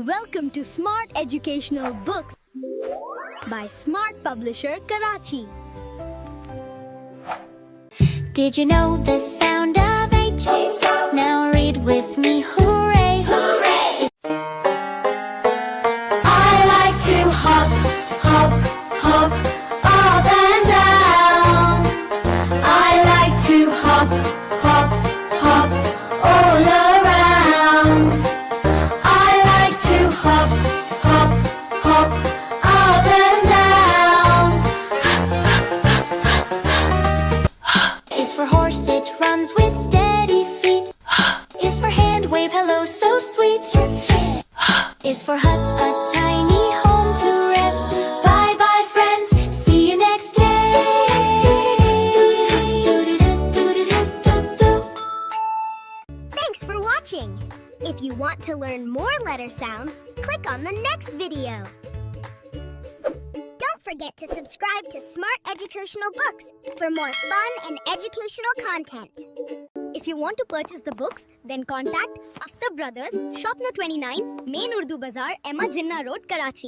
Welcome to Smart Educational Books by Smart Publisher Karachi. Did you know the sound of H? Now read with me, hooray! Hooray! I like to hop, hop, hop, up and down. I like to hop, hop, hop, all around. I like to hop, hop, hop, up and down. Is for horse, it runs with steady feet. Is for hand, wave hello, so sweet. Is for hut, a tiny home to rest. Bye bye friends, see you next day. Thanks for watching. If you want to learn more letter sounds, click on the next video. Don't forget to subscribe to Smart Educational Books for more fun and educational content. If you want to purchase the books, then contact Akhtar Brothers, Shop No. 29, Main Urdu Bazaar, Emma Jinnah Road, Karachi.